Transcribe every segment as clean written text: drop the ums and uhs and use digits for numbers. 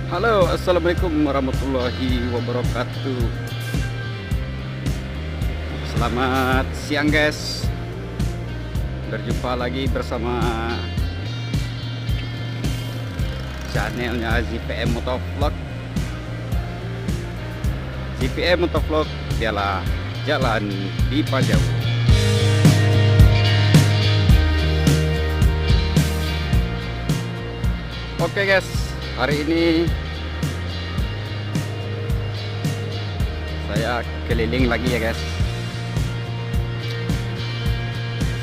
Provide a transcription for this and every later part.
Halo, assalamualaikum warahmatullahi wabarakatuh. Selamat siang guys. Berjumpa lagi bersama channelnya ZPM Motovlog. ZPM Motovlog ialah jalan di Pajau. Oke guys, hari ini saya keliling lagi ya guys.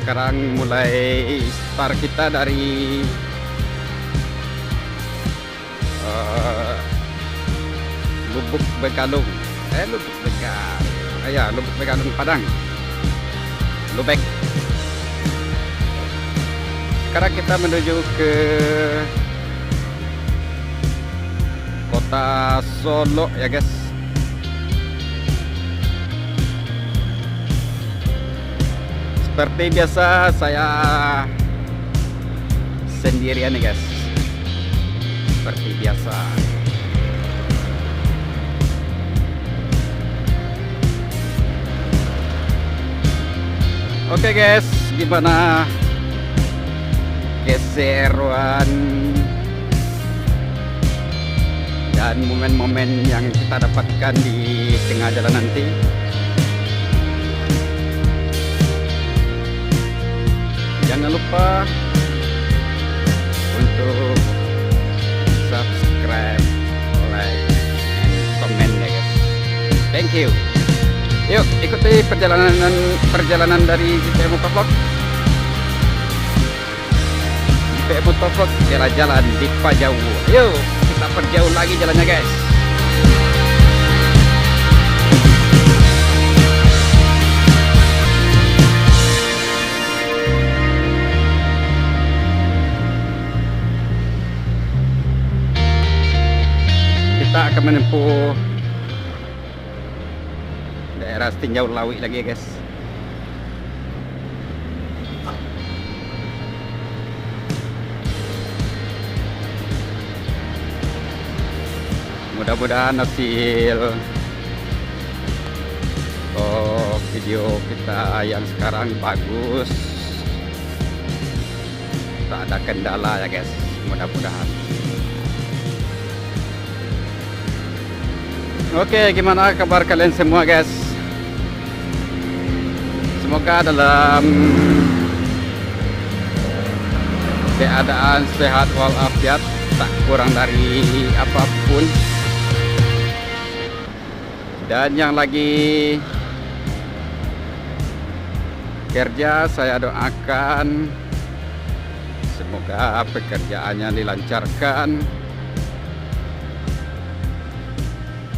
Sekarang mulai start kita dari Lubuk Begalung, Lubuk Begalung Padang, Lubek. Sekarang kita menuju ke kota Solo ya guys. Seperti biasa saya sendirian nih guys. Seperti biasa. Oke guys, gimana keseruan dan momen-momen yang kita dapatkan di tengah jalan nanti? Jangan lupa untuk subscribe, like, and comment ya guys. Thank you. Yuk ikuti perjalanan dari ZPM Motovlog. ZPM Motovlog jalan-jalan di Pajau. Yuk kita perjauh lagi jalannya guys. Kita akan menempuh daerah Tinjau Lawi lagi ya guys. Mudah-mudahan hasil video kita yang sekarang bagus, tak ada kendala ya guys, mudah-mudahan. Oke, gimana kabar kalian semua guys? Semoga dalam keadaan sehat walafiat, tak kurang dari apapun. Dan yang lagi kerja, saya doakan semoga pekerjaannya dilancarkan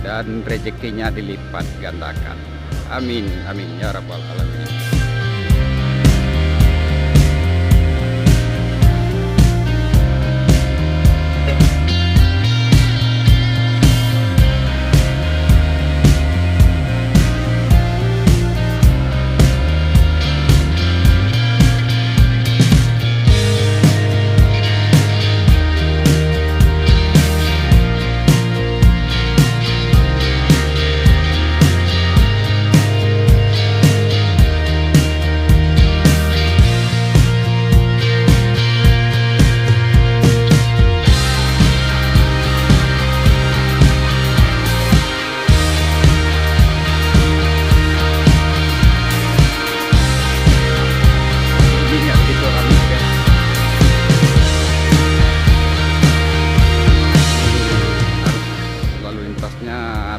dan rezekinya dilipat gandakan. Amin, amin ya rabbal alamin.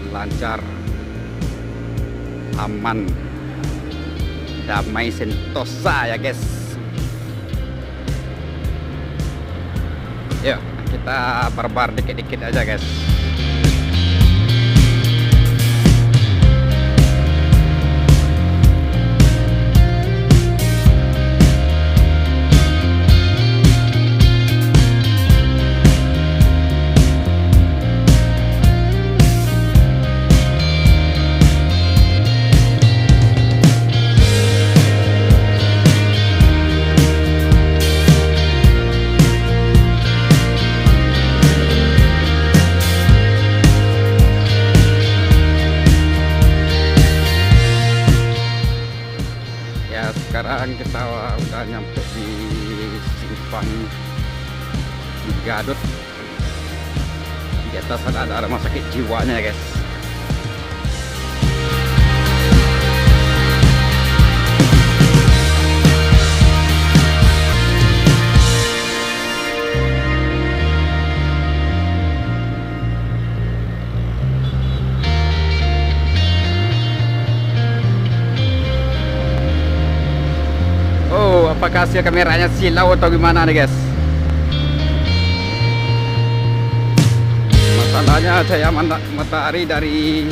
Lancar, aman, damai, sentosa ya guys. Yuk kita barbar dikit-dikit aja guys. kita udah nyampe di simpang di Gadut. Di atas ada rumah sakit jiwanya ya guys. Apakah hasil kameranya silau atau gimana nih guys? Masalahnya saya matahari dari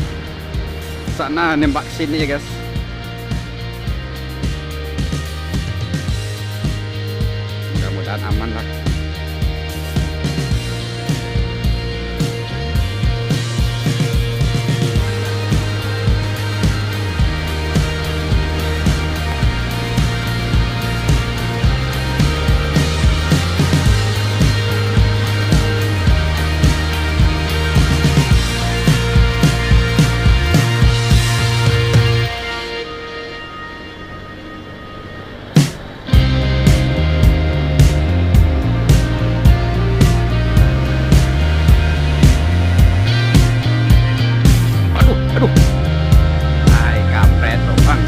sana nembak sini ya guys. Mudah-mudahan aman lah. Hai kampret loh bang.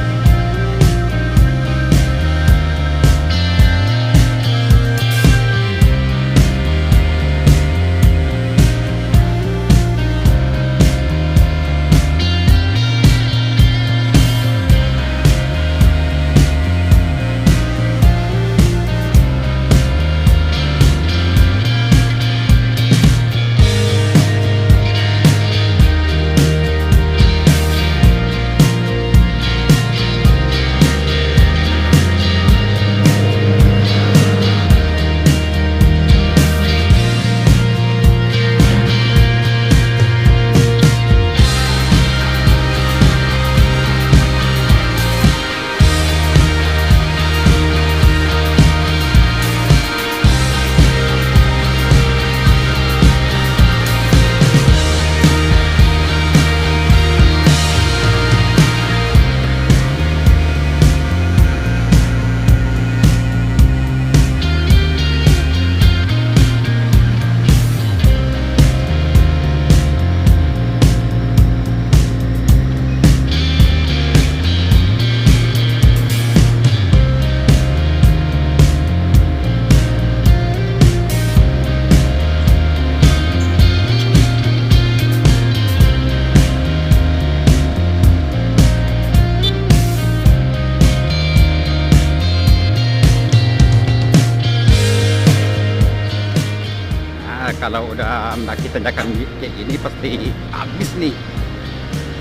Kalau udah mendaki tanjakan kayak gini pasti habis nih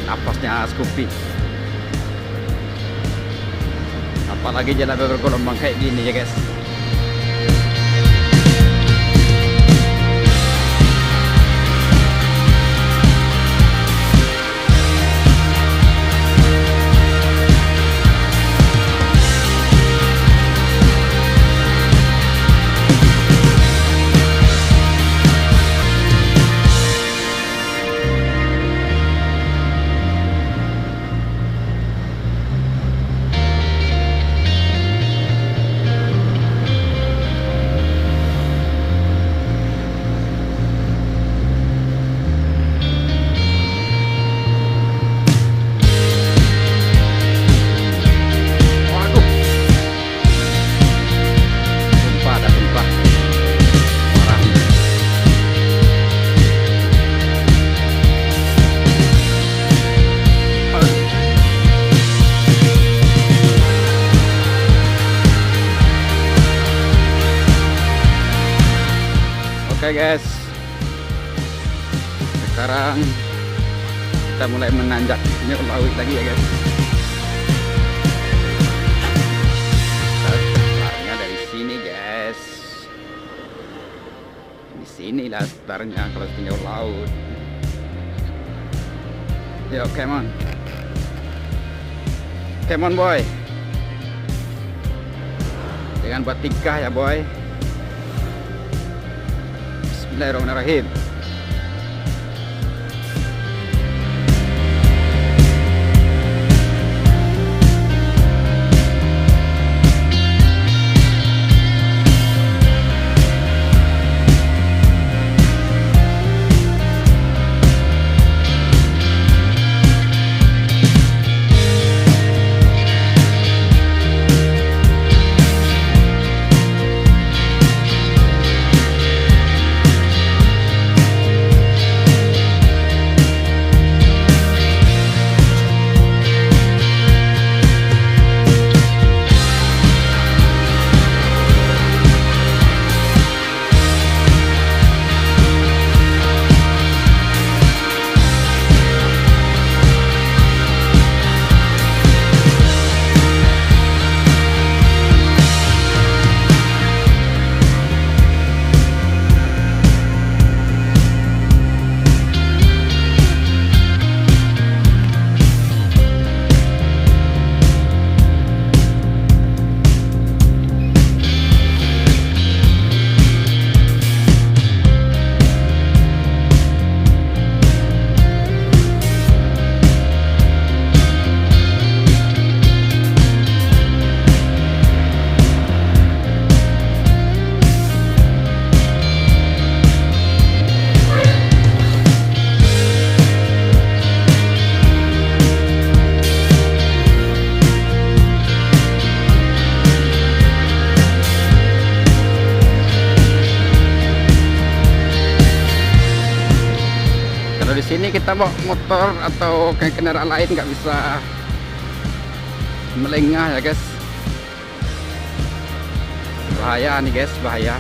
napasnya Scoopy. Apalagi jalan bergelombang kayak gini ya guys. Oke guys, sekarang kita mulai menanjak Nyok Lawit lagi ya guys. Startnya dari sini guys. Di sini lah startnya kalau di Nyok Laut. Yo, come on. Come on boy. Jangan buat tingkah ya boy. Bismillahirrahmanirrahim. Kalau di sini kita bawa motor atau kayak kendaraan lain nggak bisa melengah ya guys. Bahaya nih guys, bahaya.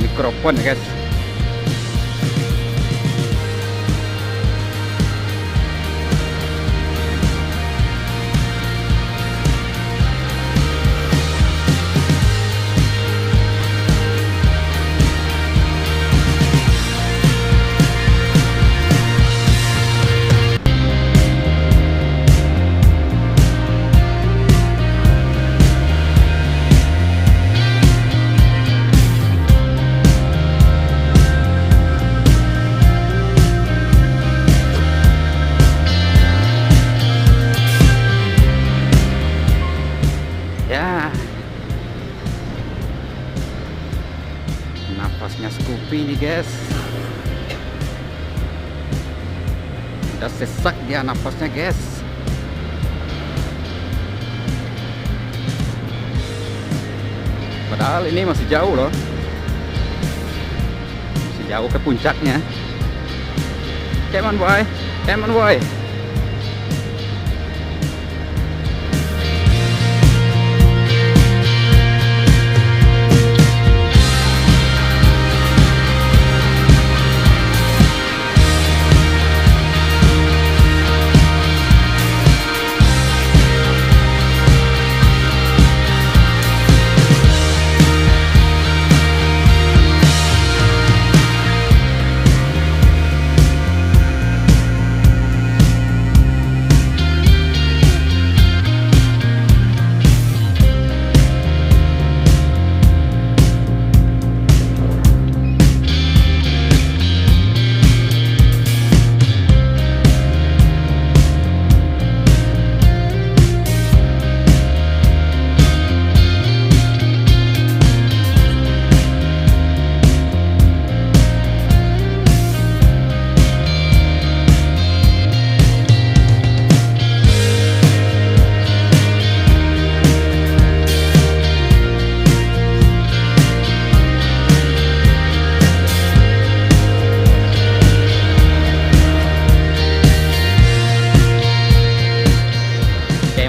Mikrofon ya guys. Ya, napasnya Scoopy nih guys. Udah sesak dia napasnya guys. Padahal ini masih jauh loh, masih jauh ke puncaknya. Come on boy, come on boy.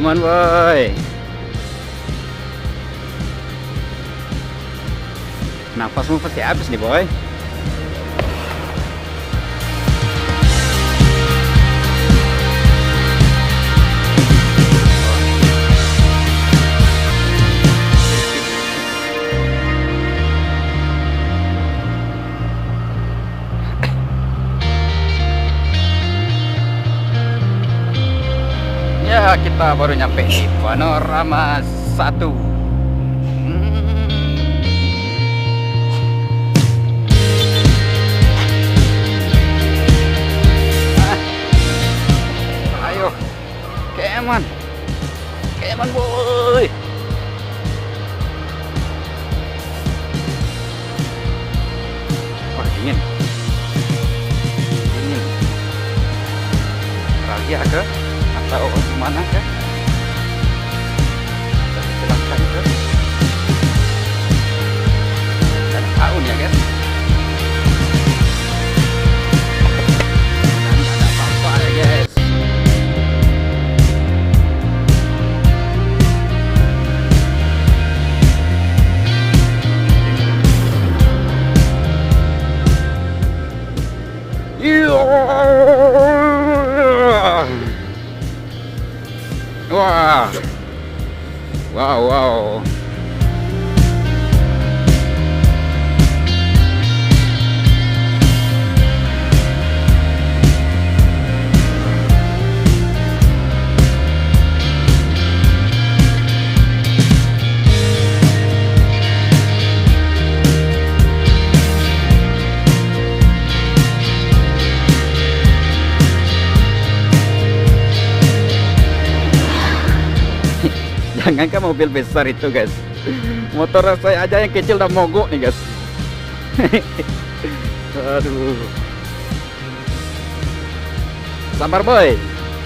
Come on boy. Napasmu pasti habis nih boy. Ya, kita baru nyampe di Panorama 1. Ayo, come on boy. Wah, dingin. Bahagia ke? Atau gimana kan? Silahkan ke. Dan tahun ya guys. Dan ada apa-apa ya guys. Wah, wow. Jangankan mobil besar itu guys, motor saya aja yang kecil udah mogok nih guys. Aduh, sabar boy.